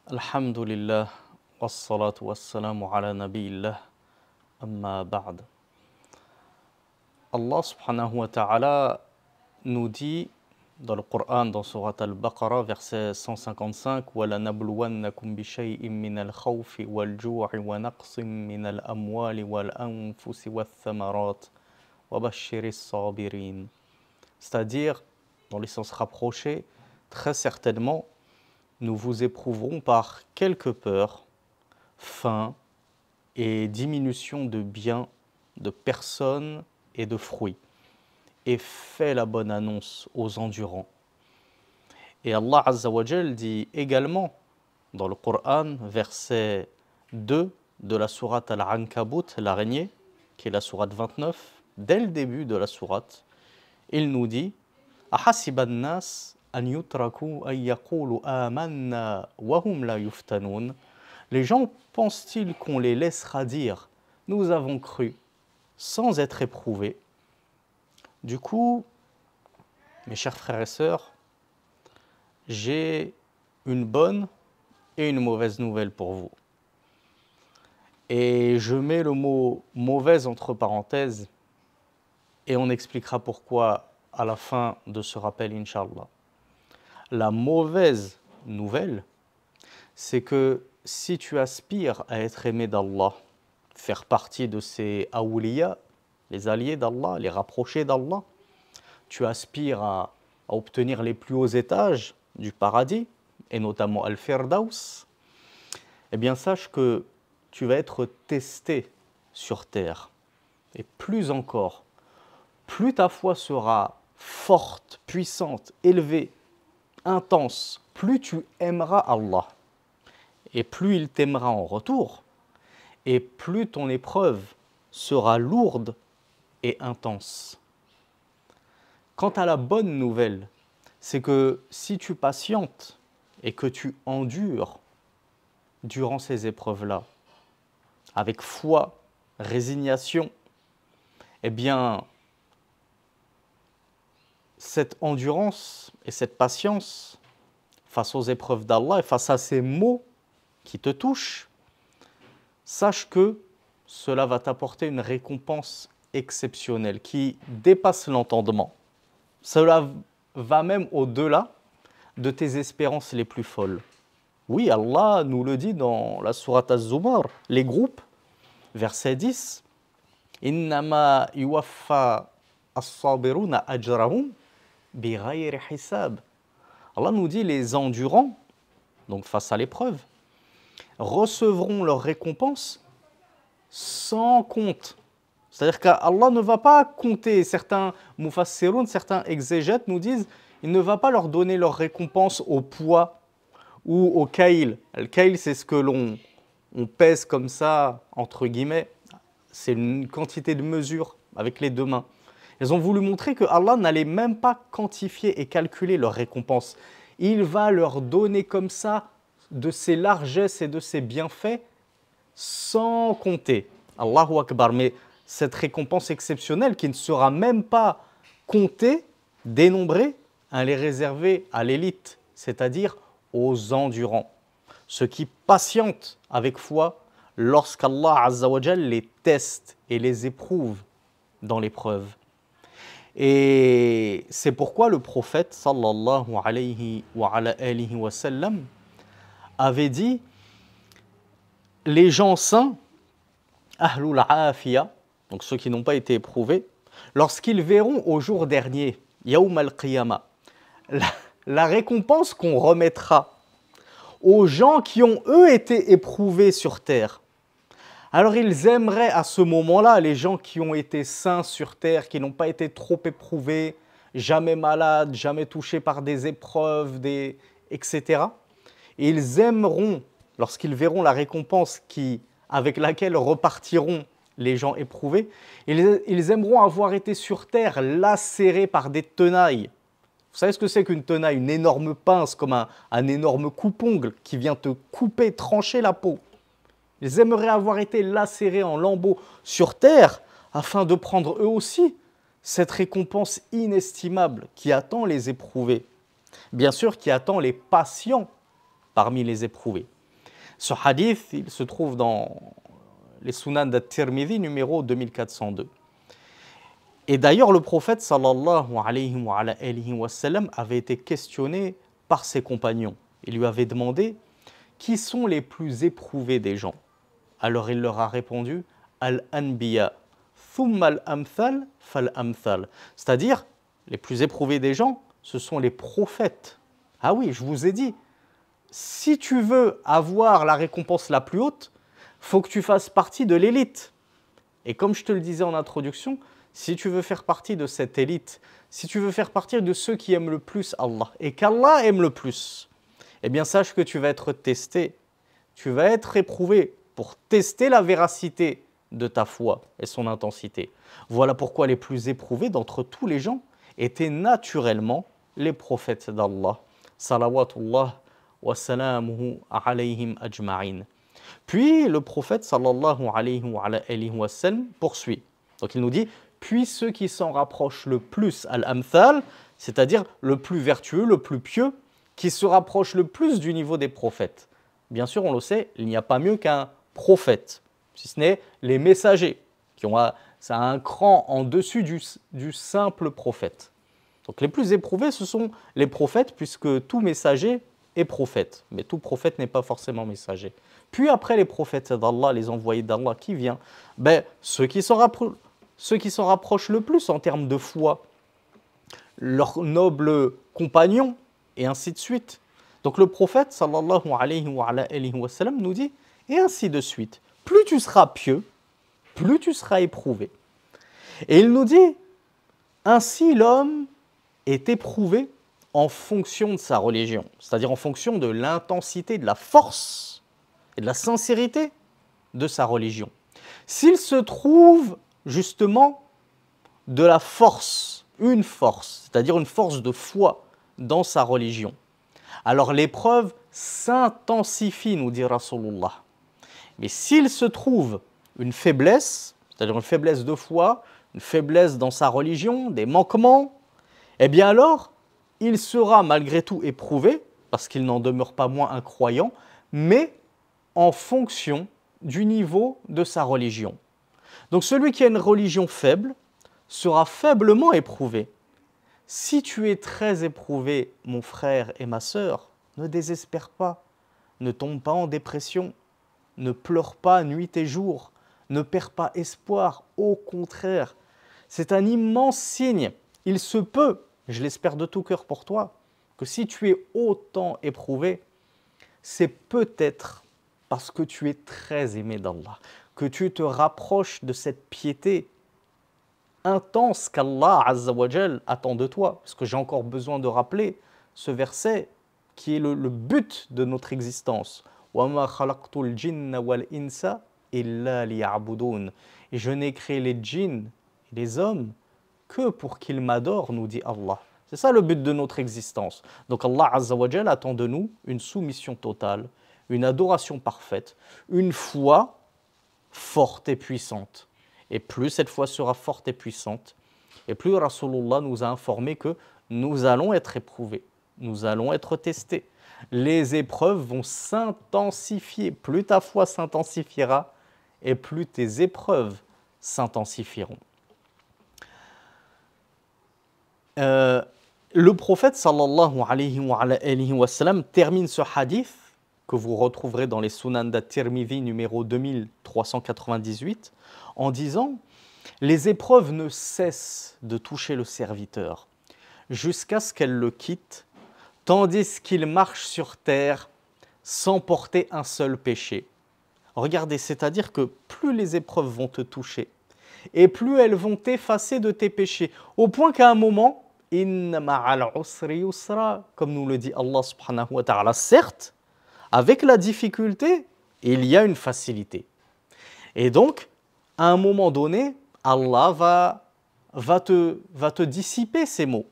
Alhamdulillah, wassalatu wassalamu ala nabiyillah, amma ba'd. Allah subhanahu wa ta'ala nous dit dans le Coran, dans Surat Al-Baqarah, verset 155, وَلَنَبْلُوَنَّكُمْ بِشَيْءٍ مِّنَ الْخَوْفِ وَالْجُوعِ وَنَقْصٍ مِّنَ الْأَمْوَالِ وَالْأَنفُسِ وَالثَّمَرَاتِ وَبَشِّرِ الصَّابِرِينَ. C'est-à-dire, dans les sens rapprochés, très certainement, nous vous éprouverons par quelques peurs, faim et diminution de biens, de personnes et de fruits. Et fais la bonne annonce aux endurants. Et Allah Azza wa Jal dit également dans le Coran, verset 2 de la sourate Al-Ankabut, l'araignée, qui est la sourate 29, dès le début de la sourate, il nous dit « Ahasiban nas an yutraku an yaqulu amanna wa hum la yuftanun » Les gens pensent-ils qu'on les laissera dire « Nous avons cru » sans être éprouvés? Du coup, mes chers frères et sœurs, j'ai une bonne et une mauvaise nouvelle pour vous. Et je mets le mot « mauvaise » entre parenthèses et on expliquera pourquoi à la fin de ce rappel, Inch'Allah. La mauvaise nouvelle, c'est que si tu aspires à être aimé d'Allah, faire partie de ces awliya, les alliés d'Allah, les rapprochés d'Allah, tu aspires à obtenir les plus hauts étages du paradis, et notamment Al-Firdaus, eh bien sache que tu vas être testé sur terre. Et plus encore, plus ta foi sera forte, puissante, élevée, intense, plus tu aimeras Allah. Et plus il t'aimera en retour, et plus ton épreuve sera lourde et intense. Quant à la bonne nouvelle, c'est que si tu patientes et que tu endures durant ces épreuves-là, avec foi, résignation, eh bien, cette endurance et cette patience face aux épreuves d'Allah et face à ces maux qui te touchent, sache que cela va t'apporter une récompense exceptionnelle qui dépasse l'entendement. Cela va même au-delà de tes espérances les plus folles. Oui, Allah nous le dit dans la sourate Az-Zumar, les groupes, verset 10, « Innama yuwaffa as-sabiruna ajrahum bighayri hisab » Allah nous dit, les endurants, donc face à l'épreuve, recevront leur récompense sans compte. C'est-à-dire qu'Allah ne va pas compter. Certains mufassiroun, certains exégètes nous disent, il ne va pas leur donner leur récompense au poids ou au kail. Le kail, c'est ce que l'on pèse comme ça, entre guillemets. C'est une quantité de mesure avec les deux mains. Ils ont voulu montrer que Allah n'allait même pas quantifier et calculer leur récompense. Il va leur donner comme ça de ses largesses et de ses bienfaits sans compter. Allahu Akbar. Mais cette récompense exceptionnelle qui ne sera même pas comptée, dénombrée, elle est réservée à l'élite, c'est-à-dire aux endurants. Ceux qui patientent avec foi lorsqu'Allah Azza wa Jal les teste et les éprouve dans l'épreuve. Et c'est pourquoi le prophète sallallahu alayhi wa sallam avait dit les gens saints, ahlul afiya, donc ceux qui n'ont pas été éprouvés, lorsqu'ils verront au jour dernier, yawm al-qiyamah, la récompense qu'on remettra aux gens qui ont eux été éprouvés sur terre. Alors ils aimeraient à ce moment-là, les gens qui ont été saints sur terre, qui n'ont pas été trop éprouvés, jamais malades, jamais touchés par des épreuves, etc. Et ils aimeront, lorsqu'ils verront la récompense avec laquelle repartiront les gens éprouvés, ils aimeront avoir été sur terre lacérés par des tenailles. Vous savez ce que c'est qu'une tenaille? Une énorme pince, comme un énorme coupe-ongle qui vient te couper, trancher la peau. Ils aimeraient avoir été lacérés en lambeaux sur terre afin de prendre eux aussi cette récompense inestimable qui attend les éprouvés. Bien sûr, qui attend les patients parmi les éprouvés. Ce hadith, il se trouve dans les Sunan d'At-Tirmidhi numéro 2402. Et d'ailleurs, le prophète sallallahu alayhi wa sallam avait été questionné par ses compagnons. Il lui avait demandé qui sont les plus éprouvés des gens. Alors il leur a répondu Al-Anbiya, thumma al-amthal fal-amthal. C'est-à-dire, les plus éprouvés des gens, ce sont les prophètes. Ah oui, je vous ai dit, si tu veux avoir la récompense la plus haute, faut que tu fasses partie de l'élite. Et comme je te le disais en introduction, si tu veux faire partie de cette élite, si tu veux faire partie de ceux qui aiment le plus Allah, et qu'Allah aime le plus, eh bien sache que tu vas être testé, tu vas être éprouvé pour tester la véracité de ta foi et son intensité. Voilà pourquoi les plus éprouvés d'entre tous les gens étaient naturellement les prophètes d'Allah. Salawatullah wa salamuhu alayhim ajma'in. Puis le prophète sallallahu alayhi wa sallam poursuit. Donc il nous dit, puis ceux qui s'en rapprochent le plus al-amthal, c'est-à-dire le plus vertueux, le plus pieux, qui se rapprochent le plus du niveau des prophètes. Bien sûr, on le sait, il n'y a pas mieux qu'un prophète, si ce n'est les messagers, qui ont un cran en dessus du simple prophète. Donc les plus éprouvés, ce sont les prophètes, puisque tout messager est prophète. Mais tout prophète n'est pas forcément messager. Puis après les prophètes d'Allah, les envoyés d'Allah, qui vient ceux qui s'en rapprochent le plus en termes de foi, leurs nobles compagnons, et ainsi de suite. Donc le prophète, sallallahu alayhi wa sallam, nous dit, et ainsi de suite. Plus tu seras pieux, plus tu seras éprouvé. Et il nous dit, ainsi l'homme est éprouvé en fonction de sa religion, c'est-à-dire en fonction de l'intensité, de la force et de la sincérité de sa religion. S'il se trouve justement de la force, une force, c'est-à-dire une force de foi dans sa religion, alors l'épreuve s'intensifie, nous dit Rasulullah. Mais s'il se trouve une faiblesse, c'est-à-dire une faiblesse de foi, une faiblesse dans sa religion, des manquements, eh bien alors, il sera malgré tout éprouvé, parce qu'il n'en demeure pas moins un croyant, mais en fonction du niveau de sa religion. Donc celui qui a une religion faible sera faiblement éprouvé. Si tu es très éprouvé, mon frère et ma sœur, ne désespère pas, ne tombe pas en dépression, ne pleure pas nuit et jour, ne perds pas espoir, au contraire. C'est un immense signe. Il se peut, je l'espère de tout cœur pour toi, que si tu es autant éprouvé, c'est peut-être parce que tu es très aimé d'Allah, que tu te rapproches de cette piété intense qu'Allah Azza wa Jal attend de toi. Parce que j'ai encore besoin de rappeler ce verset qui est le but de notre existence. وَمَا خَلَقْتُ الْجِنَّ وَالْإِنسَ إِلَّا لِيَعْبُدُونَ. Et je n'ai créé les djinns et les hommes que pour qu'ils m'adorent, nous dit Allah. C'est ça le but de notre existence. Donc Allah Azza wa Jal attend de nous une soumission totale, une adoration parfaite, une foi forte et puissante. Et plus cette foi sera forte et puissante, et plus Rasulullah nous a informé que nous allons être éprouvés, nous allons être testés. Les épreuves vont s'intensifier. Plus ta foi s'intensifiera, et plus tes épreuves s'intensifieront. Le prophète sallallahu alayhi wa sallam termine ce hadith que vous retrouverez dans les Sunan d'At-Tirmidhi numéro 2398 en disant « Les épreuves ne cessent de toucher le serviteur jusqu'à ce qu'elle le quitte, tandis qu'il marche sur terre sans porter un seul péché. » Regardez, c'est-à-dire que plus les épreuves vont te toucher et plus elles vont t'effacer de tes péchés, au point qu'à un moment, « Inna ma'al usri yusra » comme nous le dit Allah subhanahu wa ta'ala, certes, avec la difficulté, il y a une facilité. Et donc, à un moment donné, Allah va te dissiper ces maux.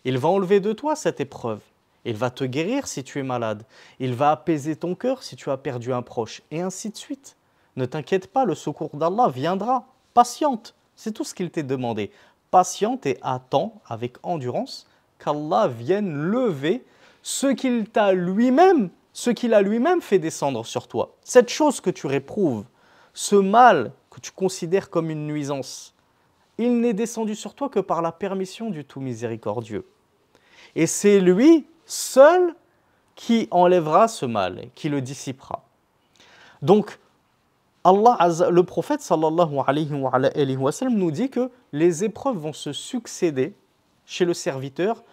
Il va enlever de toi cette épreuve. Il va te guérir si tu es malade. Il va apaiser ton cœur si tu as perdu un proche. Et ainsi de suite. Ne t'inquiète pas, le secours d'Allah viendra. Patiente, c'est tout ce qu'il t'est demandé. Patiente et attends avec endurance qu'Allah vienne lever ce qu'il t'a lui-même, ce qu'il a lui-même fait descendre sur toi. Cette chose que tu réprouves, ce mal que tu considères comme une nuisance, il n'est descendu sur toi que par la permission du tout miséricordieux. Et c'est lui seul qui enlèvera ce mal, qui le dissipera. Donc, le prophète sallallahu alayhi wa sallam nous dit que les épreuves vont se succéder chez le serviteur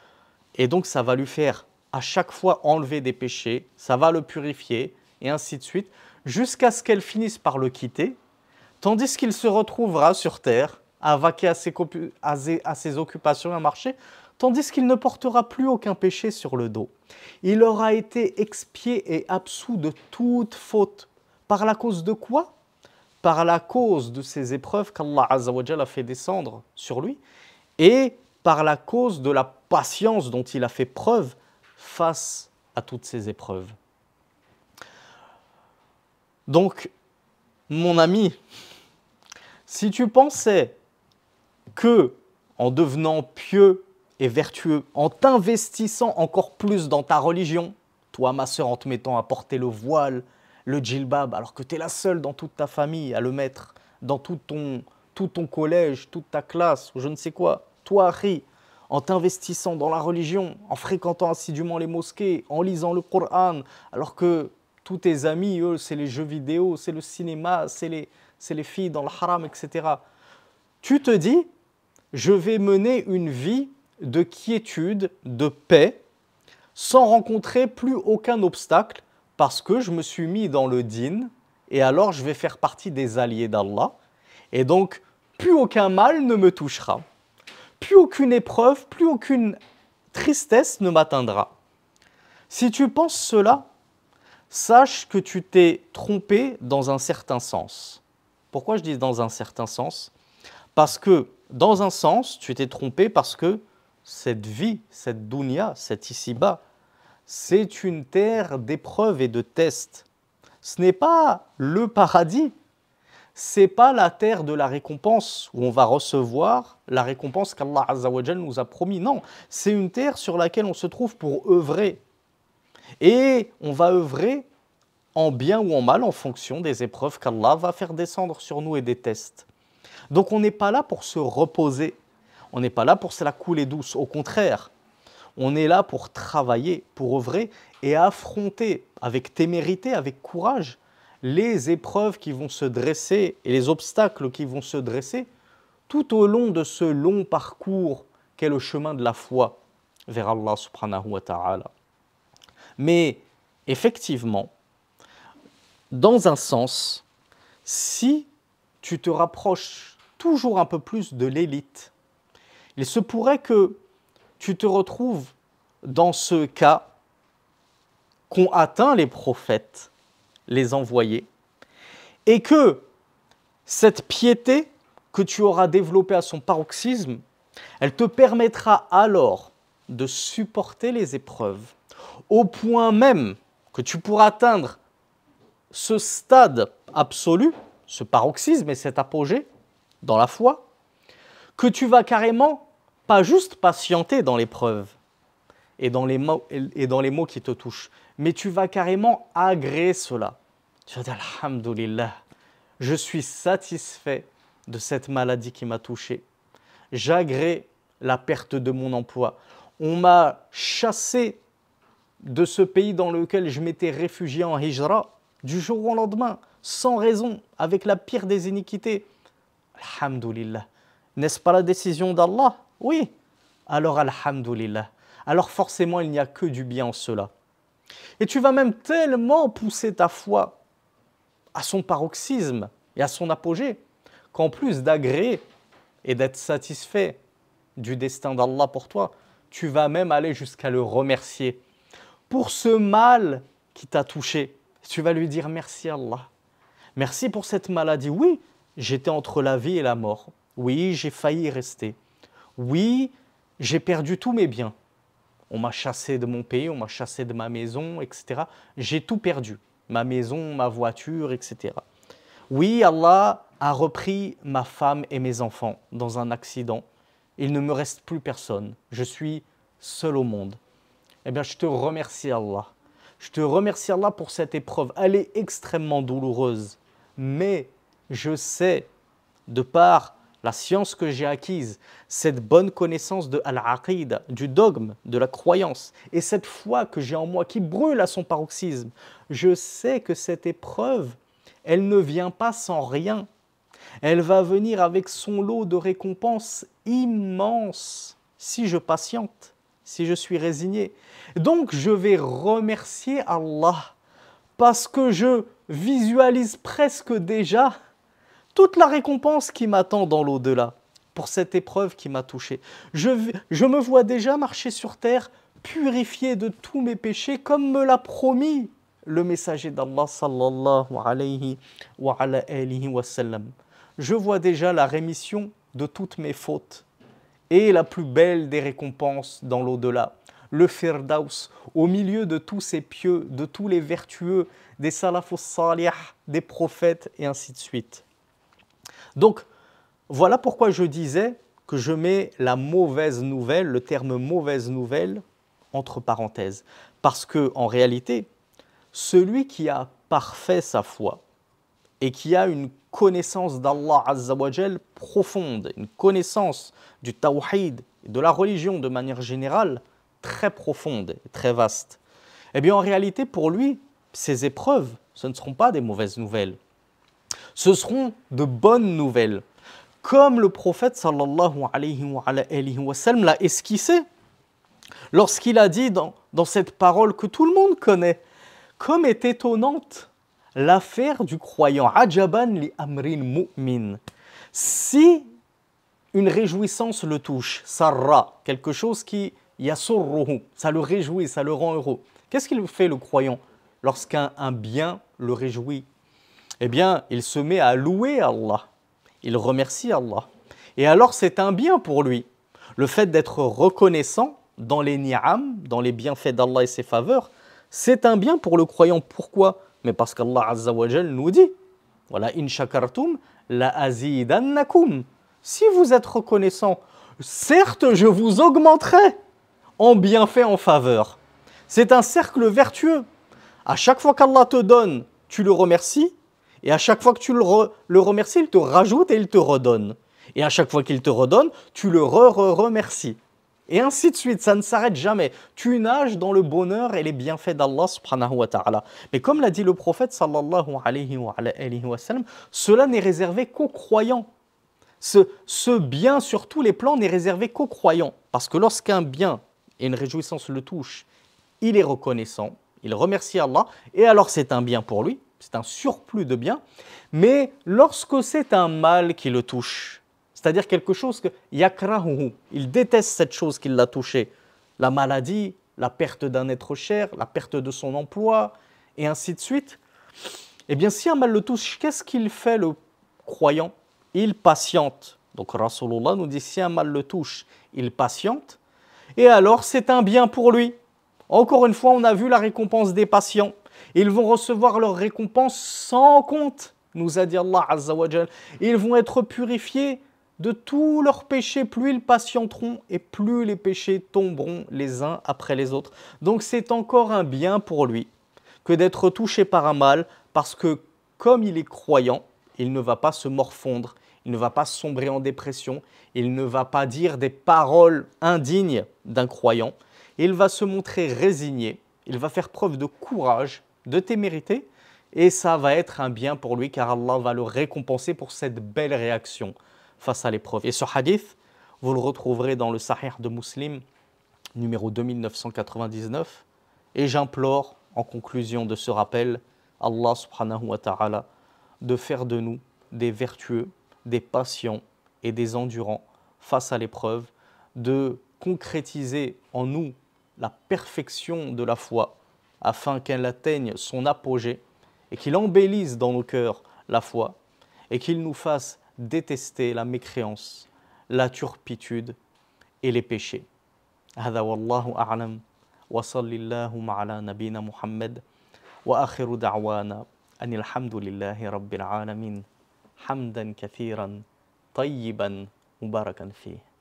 et donc ça va lui faire à chaque fois enlever des péchés, ça va le purifier et ainsi de suite jusqu'à ce qu'elle finisse par le quitter, tandis qu'il se retrouvera sur terre à vaquer à ses occupations, à marcher, tandis qu'il ne portera plus aucun péché sur le dos. Il aura été expié et absous de toute faute. Par la cause de quoi? Par la cause de ces épreuves qu'Allah Azza wa Jalla a fait descendre sur lui et par la cause de la patience dont il a fait preuve face à toutes ces épreuves. Donc, mon ami, si tu pensais que en devenant pieux et vertueux, en t'investissant encore plus dans ta religion, toi ma sœur en te mettant à porter le voile, le djilbab, alors que tu es la seule dans toute ta famille à le mettre, dans tout ton collège, toute ta classe, ou je ne sais quoi, toi Harry, en t'investissant dans la religion, en fréquentant assidûment les mosquées, en lisant le Coran, alors que tous tes amis, eux, c'est les jeux vidéo, c'est le cinéma, c'est les filles dans le haram, etc. Tu te dis, je vais mener une vie de quiétude, de paix, sans rencontrer plus aucun obstacle, parce que je me suis mis dans le dîn, et alors je vais faire partie des alliés d'Allah, et donc plus aucun mal ne me touchera, plus aucune épreuve, plus aucune tristesse ne m'atteindra. Si tu penses cela, sache que tu t'es trompé dans un certain sens. Pourquoi je dis dans un certain sens? Parce que, dans un sens, tu t'es trompé parce que cette vie, cette dunya, cet ici-bas, c'est une terre d'épreuves et de tests. Ce n'est pas le paradis, ce n'est pas la terre de la récompense où on va recevoir la récompense qu'Allah Azza wa Jal nous a promis. Non, c'est une terre sur laquelle on se trouve pour œuvrer. Et on va œuvrer en bien ou en mal en fonction des épreuves qu'Allah va faire descendre sur nous et des tests. Donc on n'est pas là pour se reposer, on n'est pas là pour se la couler douce, au contraire. On est là pour travailler, pour œuvrer et affronter avec témérité, avec courage, les épreuves qui vont se dresser et les obstacles qui vont se dresser tout au long de ce long parcours qu'est le chemin de la foi vers Allah subhanahu wa ta'ala. Mais effectivement, dans un sens, si tu te rapproches toujours un peu plus de l'élite, il se pourrait que tu te retrouves dans ce cas qu'ont atteint les prophètes, les envoyés, et que cette piété que tu auras développée à son paroxysme, elle te permettra alors de supporter les épreuves, au point même que tu pourras atteindre ce stade absolu, ce paroxysme et cet apogée dans la foi, que tu vas carrément pas juste patienter dans l'épreuve et dans les mots qui te touchent, mais tu vas carrément agréer cela. Tu vas dire Alhamdulillah, je suis satisfait de cette maladie qui m'a touché. J'agrée la perte de mon emploi. On m'a chassé de ce pays dans lequel je m'étais réfugié en hijra du jour au lendemain, sans raison, avec la pire des iniquités. Alhamdulillah. N'est-ce pas la décision d'Allah? Oui. Alors alhamdulillah. Alors forcément, il n'y a que du bien en cela. Et tu vas même tellement pousser ta foi à son paroxysme et à son apogée, qu'en plus d'agréer et d'être satisfait du destin d'Allah pour toi, tu vas même aller jusqu'à le remercier pour ce mal qui t'a touché. Tu vas lui dire merci Allah. Merci pour cette maladie. Oui, j'étais entre la vie et la mort. Oui, j'ai failli y rester. Oui, j'ai perdu tous mes biens. On m'a chassé de mon pays, on m'a chassé de ma maison, etc. J'ai tout perdu. Ma maison, ma voiture, etc. Oui, Allah a repris ma femme et mes enfants dans un accident. Il ne me reste plus personne. Je suis seul au monde. Eh bien, je te remercie Allah. Je te remercie Allah pour cette épreuve. Elle est extrêmement douloureuse. Mais je sais, de par la science que j'ai acquise, cette bonne connaissance de al-aqida, du dogme, de la croyance, et cette foi que j'ai en moi qui brûle à son paroxysme, je sais que cette épreuve, elle ne vient pas sans rien. Elle va venir avec son lot de récompenses immenses si je patiente, si je suis résigné. Donc je vais remercier Allah parce que je visualise presque déjà toute la récompense qui m'attend dans l'au-delà pour cette épreuve qui m'a touché. Je me vois déjà marcher sur terre purifié de tous mes péchés comme me l'a promis le messager d'Allah sallallahu alayhi wa ala alihi wa sallam. Je vois déjà la rémission de toutes mes fautes et la plus belle des récompenses dans l'au-delà, le Firdaus, au milieu de tous ces pieux, de tous les vertueux, des salafus salih, des prophètes et ainsi de suite. Donc, voilà pourquoi je disais que je mets la mauvaise nouvelle, le terme mauvaise nouvelle, entre parenthèses. Parce que, en réalité, celui qui a parfait sa foi et qui a une connaissance d'Allah Azza wa Jal profonde, une connaissance du tawhid, de la religion de manière générale, très profonde et très vaste, eh bien en réalité pour lui, ces épreuves, ce ne seront pas des mauvaises nouvelles. Ce seront de bonnes nouvelles. Comme le prophète sallallahu alayhi wa sallam l'a esquissé lorsqu'il a dit dans cette parole que tout le monde connaît, comme est étonnante l'affaire du croyant. Ajaban li amrin mu'min. Si une réjouissance le touche, sarra, quelque chose qui yasurruhu, ça le réjouit, ça le rend heureux. Qu'est-ce qu'il fait le croyant lorsqu'un bien le réjouit? Eh bien, il se met à louer Allah. Il remercie Allah. Et alors, c'est un bien pour lui. Le fait d'être reconnaissant dans les ni'am, dans les bienfaits d'Allah et ses faveurs, c'est un bien pour le croyant. Pourquoi? Mais parce qu'Allah Azza wa Jal nous dit « Voilà, in shakartum la azidannakum » Si vous êtes reconnaissant, certes, je vous augmenterai en bienfaits, en faveur. C'est un cercle vertueux. À chaque fois qu'Allah te donne, tu le remercies. Et à chaque fois que tu le remercies, il te rajoute et il te redonne. Et à chaque fois qu'il te redonne, tu le remercies. Et ainsi de suite, ça ne s'arrête jamais. Tu nages dans le bonheur et les bienfaits d'Allah subhanahu wa ta'ala. Mais comme l'a dit le prophète sallallahu alayhi wa sallam, cela n'est réservé qu'aux croyants. Ce bien sur tous les plans n'est réservé qu'aux croyants. Parce que lorsqu'un bien et une réjouissance le touchent, il est reconnaissant, il remercie Allah, et alors c'est un bien pour lui, c'est un surplus de bien. Mais lorsque c'est un mal qui le touche, c'est-à-dire quelque chose que yakrahuhu, il déteste cette chose qui l'a touché, la maladie, la perte d'un être cher, la perte de son emploi, et ainsi de suite, eh bien si un mal le touche, qu'est-ce qu'il fait le croyant? Il patiente. Donc Rasulullah nous dit si un mal le touche, il patiente, et alors c'est un bien pour lui. Encore une fois, on a vu la récompense des patients. Ils vont recevoir leur récompense sans compte, nous a dit Allah Azza wa Jal. Ils vont être purifiés de tous leurs péchés. Plus ils patienteront et plus les péchés tomberont les uns après les autres. Donc c'est encore un bien pour lui que d'être touché par un mal, parce que comme il est croyant, il ne va pas se morfondre, il ne va pas sombrer en dépression, il ne va pas dire des paroles indignes d'un croyant. Il va se montrer résigné, il va faire preuve de courage, de témérité, et ça va être un bien pour lui car Allah va le récompenser pour cette belle réaction face à l'épreuve. Et ce hadith, vous le retrouverez dans le Sahih de Muslim, numéro 2999, et j'implore, en conclusion de ce rappel, Allah subhanahu wa ta'ala de faire de nous des vertueux, des patients et des endurants face à l'épreuve, de concrétiser en nous la perfection de la foi afin qu'elle atteigne son apogée et qu'il embellisse dans nos cœurs la foi et qu'il nous fasse détester la mécréance, la turpitude et les péchés. هذا والله أعلم وصل اللهم على نبينا محمد وآخر دعوانا أن الحمد لله رب العالمين حمدا كثيرا طيبا مباركا فيه